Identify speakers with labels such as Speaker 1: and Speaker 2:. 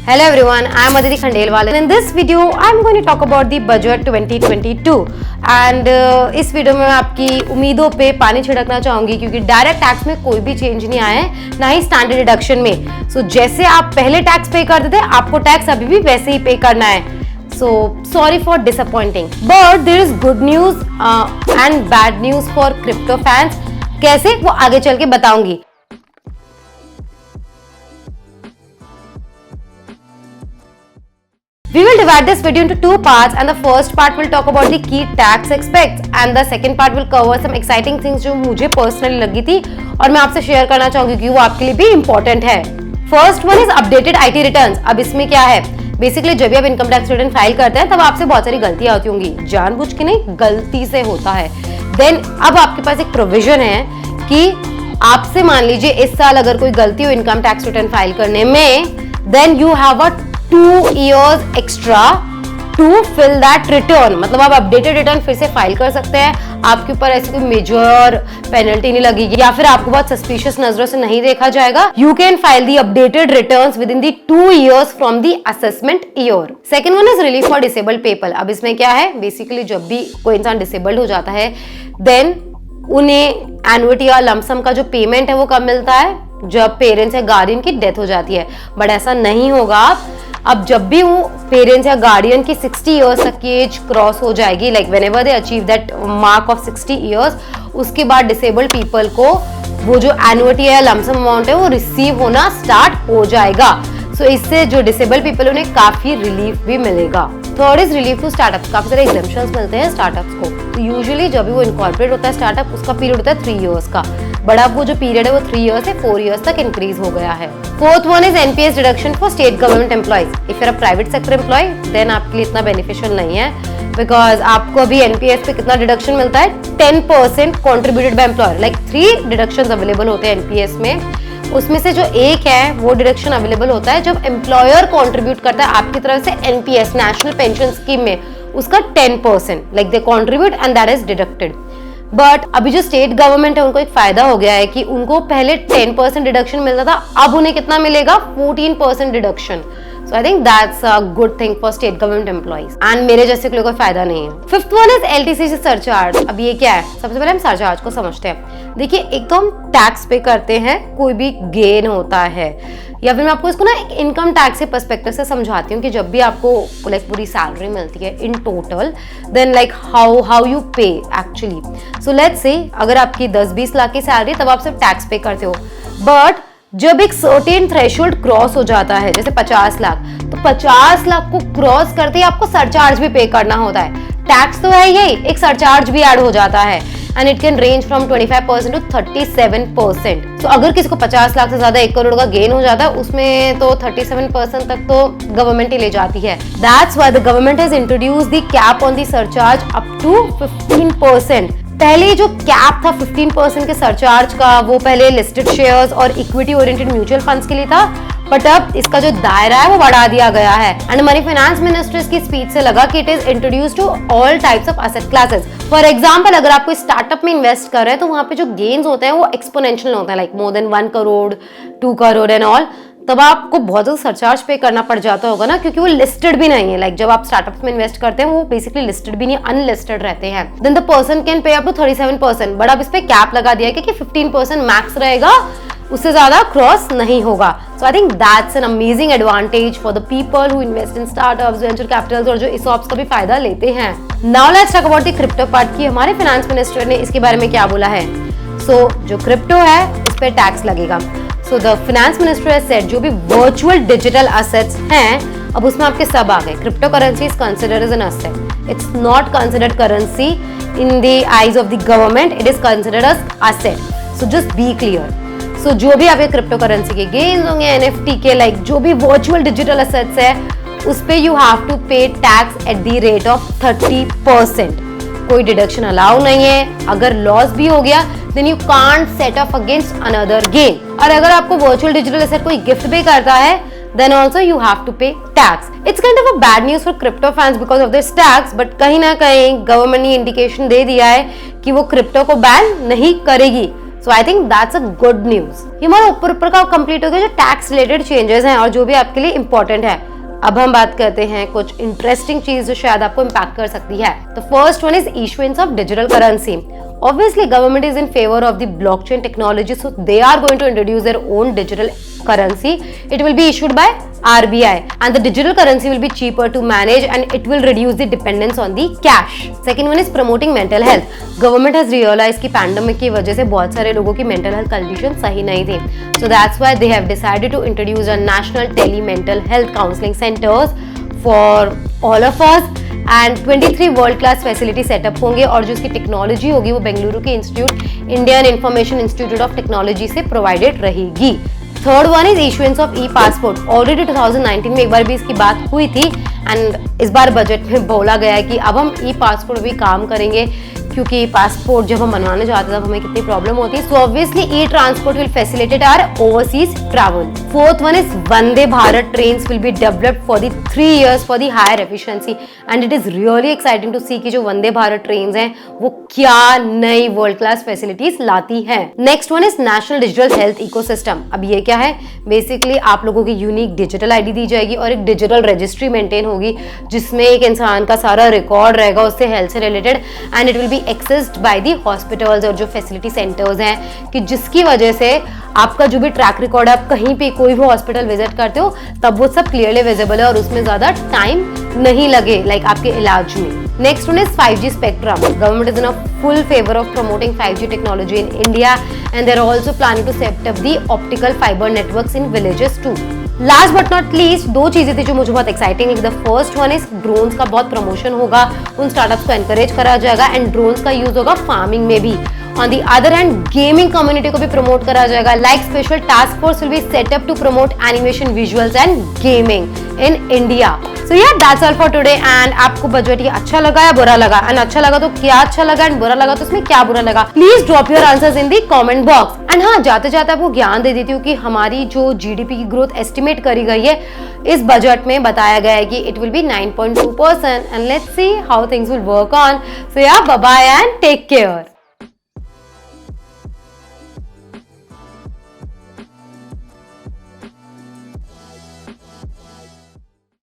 Speaker 1: Hello everyone, I am Aditi Khandelwal and in this video I am going to talk about the budget 2022 and इस video में मैं आपकी उम्मीदों पे पानी छिड़कना चाहूंगी क्योंकि डायरेक्ट टैक्स में कोई भी चेंज नहीं आया है, ना ही स्टैंडर्ड डिडक्शन में। सो जैसे आप पहले टैक्स पे करते थे आपको टैक्स अभी भी वैसे ही पे करना है। So sorry for disappointing, but there is good news and bad news for crypto fans। कैसे वो आगे चल के बताऊंगी। We will divide this video into two parts and the first part will talk about the key tax aspects and the second part will cover some exciting things जो मुझे personally लगी थी और मैं आपसे शेयर करना चाहूंगी क्योंकि वो आपके लिए भी important है। First one is updated IT returns। अब इसमें क्या है, बेसिकली जब भी आप इनकम टैक्स रिटर्न फाइल करते हैं तब आपसे बहुत सारी गलतियां होती होंगी, जानबूझ के नहीं, गलती से होता है। देन अब आपके पास एक प्रोविजन है कि आपसे मान लीजिए इस साल अगर कोई गलती हो इनकम टैक्स रिटर्न फाइल करने में, then you have a 2 years extra to fill that return. मतलब आप अपडेटेड रिटर्न फिर से फाइल कर सकते हैं, आपके ऊपर ऐसी कोई मेजर पेनल्टी नहीं लगेगी या फिर आपको बहुत सस्पिशियस नजरों से नहीं देखा जाएगा। You can file the updated returns with in the 2 years from the assessment year. Second one is relief for disabled people. अब इसमें क्या है, बेसिकली जब भी कोई इंसान डिसेबल्ड हो जाता है देन उन्हें एनुइटी या लमसम का जो पेमेंट है वो कब मिलता है, जब पेरेंट्स या गार्डियन की डेथ हो जाती है। बट ऐसा नहीं होगा अब जब भी वो पेरेंट्स या गार्डियन की 60 इयर्स तक की एज क्रॉस हो जाएगी, like whenever they achieve that mark of 60 years, उसके बाद डिसेबल्ड पीपल को वो जो एनुइटी या लमसम अमाउंट है वो रिसीव होना स्टार्ट हो जाएगा। सो इससे जो डिसेबल्ड पीपल उन्हें काफी रिलीफ भी मिलेगा। Third is relief to startup. काफी सारे एग्जेम्पशंस मिलते हैं स्टार्टअप्स को। तो यूजुअली जब भी वो इनकॉर्पोरेट होता है स्टार्टअप, उसका पीरियड होता है 3 years का, बट अब वो जो पीरियड है वो 3 years से 4 years तक इंक्रीज हो गया है। Fourth one is NPS deduction for state government employees. If you're a private sector employee then आपके लिए इतना बेनिफिशियल नहीं है, बिकॉज आपको अभी एनपीएस पे कितना डिडक्शन मिलता है, 10% contributed by employer. Like 3 deductions available होते हैं एनपीएस में, उसमें से जो एक है वो डिडक्शन अवेलेबल होता है जब एम्प्लॉयर कंट्रीब्यूट करता है आपकी तरफ से एनपीएस नेशनल पेंशन स्कीम में, उसका 10%, like they contribute and that is deducted. But अभी जो स्टेट गवर्नमेंट है उनको एक फायदा हो गया है कि उनको पहले 10% डिडक्शन मिलता था, अब उन्हें कितना मिलेगा, 14% deduction. So I think that's a good thing for state government employees and मेरे जैसे को कोई फायदा नहीं है। Fifth one is LTC surcharge. अब ये क्या है, सबसे पहले हम सरचार्ज को समझते हैं। देखिए, एक तो हम टैक्स पे करते हैं, कोई भी गेन होता है, या फिर मैं आपको इसको ना एक इनकम टैक्स के पर्सपेक्टिव से समझाती हूँ कि जब भी आपको लाइक पूरी सैलरी मिलती है in total, then like how you pay actually. So let's say अगर आपकी 10-20 लाख की सैलरी तब आप सिर्फ टैक्स पे करते हो, बट जब एक सर्टेन थ्रेशोल्ड क्रॉस हो जाता है जैसे 50 लाख, तो 50 लाख को क्रॉस करते ही आपको सरचार्ज भी पे करना होता है। टैक्स तो है यही, एक सरचार्ज भी ऐड हो जाता है and it can range from 25% to 37%। So अगर किसी को 50 लाख से ज्यादा 1 करोड़ का गेन हो जाता है उसमें तो 37% तक तो गवर्नमेंट ही ले जाती है। That's why the government has introduced the cap on the surcharge up to 15%। पहले जो कैप था 15% के सरचार्ज का, वो पहले लिस्टेड शेयर्स और इक्विटी ओरिएंटेड म्यूचुअल फंड्स के लिए था, बट अब इसका जो दायरा है वो बढ़ा दिया गया है। एंड मनी फाइनेंस मिनिस्टर की स्पीच से लगा कि it is introduced to all types of asset classes. For example, अगर आप कोई स्टार्टअप में इन्वेस्ट कर रहे हैं तो वहां पे जो गेन्स होते हैं वो एक्सपोनेंशियल होते हैं, like more than 1 crore 2 crore and all. तब आपको बहुत ज्यादा सरचार्ज पे करना पड़ जाता होगा ना, क्योंकि वो लिस्टेड भी नहीं है। लाइक जब आप स्टार्टअप्स में इन्वेस्ट करते हैं वो बेसिकली लिस्टेड भी नहीं, अनलिस्टेड रहते हैं। Then the person can pay up to 37%, but अब इस पे कैप लगा दिया है कि 15% मैक्स रहेगा, उससे ज्यादा क्रॉस नहीं होगा। So I think that's an amazing advantage for the people who invest in startups, venture capitals और जो ESOPs का भी फायदा लेते हैं। Now let's talk about the crypto part की हमारे फाइनेंस मिनिस्टर ने इसके बारे में क्या बोला है। सो जो क्रिप्टो है इस पे टैक्स लगेगा। So the finance minister has said जो भी वर्चुअल डिजिटल एसेट्स हैं, अब उसमें आपके सब आ गए। Crypto currency is considered as an asset, it's not considered currency in the eyes of the government, it is considered as asset. So just be clear. So जो भी आपके क्रिप्टो करेंसी के गेन्स होंगे, एनएफटी के, like जो भी virtual digital assets है, उस पे you have to pay tax at the rate of 30%। कोई डिडक्शन अलाउ नहीं है। अगर लॉस भी हो गया then you can't set off against another gain. और अगर आपको वर्चुअल डिजिटल एसेट कोई गिफ्ट भी करता है then also you have to pay tax. It's kind of a bad news for crypto fans because of this tax, but कहीं ना कहीं गवर्नमेंट ने इंडिकेशन दे दिया है कि वो क्रिप्टो को बैन नहीं करेगी। So I think that's a good news. ये हमारा ऊपर का कंप्लीट हो गया जो टैक्स रिलेटेड चेंजेस हैं और जो भी आपके लिए इंपॉर्टेंट है। अब हम बात करते हैं कुछ इंटरेस्टिंग चीज जो शायद आपको इम्पैक्ट कर सकती है। The first one is issuance of digital currency. Obviously, government is in favor of the blockchain technology, so they are going to introduce their own digital currency. It will be issued by RBI, and the digital currency will be cheaper to manage, and it will reduce the dependence on the cash. Second one is promoting mental health. Government has realized कि pandemic की वजह से बहुत सारे लोगों की mental health condition सही नहीं थी, so that's why they have decided to introduce a national tele mental health counseling centers for all of us. And 23 world class facility setup होंगे और जो उसकी टेक्नोलॉजी होगी वो बेंगलुरु के institute Indian information institute of technology से provided रहेगी। Third one is issuance of E passport. Already 2019 में एक बार भी इसकी बात हुई थी एंड इस बार बजट में बोला गया है कि अब हम ई पासपोर्ट भी काम करेंगे, क्योंकि पासपोर्ट जब हम बनवाने जाते हैं तब हमें कितनी प्रॉब्लम होती है। So obviously e transport will facilitate our overseas travel. Fourth one is Vande Bharat trains will be developed for the 3 years for the higher efficiency and it is really exciting to see कि जो वंदे Bharat trains हैं वो क्या नई world class facilities लाती हैं। Next one is national digital health ecosystem. अब ये क्या है? बेसिकली आप लोगों की यूनिक डिजिटल आईडी दी जाएगी और एक डिजिटल रजिस्ट्री मेंटेन होगी जिसमें एक इंसान का सारा रिकॉर्ड रहेगा उससे हेल्थ से related, and it will B accessed by the hospitals और जो फैसिलिटी सेंटर्स हैं, कि जिसकी वजह से आपका जो भी ट्रैक रिकॉर्ड है, आप कहीं पे कोई भी हॉस्पिटल विजिट करते हो तब वो सब क्लियरली विजिबल है और उसमें ज्यादा टाइम नहीं लगे लाइक आपके इलाज में। Next one is 5G spectrum. Government is in a full favour of promoting 5G technology in India and they are also planning to set up the optical fibre networks in villages too. Last but not least 2 चीजें थी जो मुझे बहुत exciting लगी। The first one is drones का बहुत promotion होगा, उन स्टार्टअप्स को एनकरेज करा जाएगा एंड ड्रोन्स का यूज होगा फार्मिंग में भी। On the other hand gaming community को भी प्रमोट करा जाएगा, like special task force will be set up to promote animation visuals and gaming in India. So yeah that's all for today. And आपको budget ये अच्छा लगा या बुरा लगा? एंड अच्छा लगा तो क्या अच्छा लगा एंड बुरा लगा तो उसमें क्या बुरा लगा? Please drop your answers in the comment box. And हाँ, जाते जाते आपको ज्ञान दे देती हूँ कि हमारी जो जीडीपी की ग्रोथ एस्टिमेट करी गई है इस बजट में बताया गया है कि it will be 9.2% and let's see how things will work on. So yeah bye bye and take care.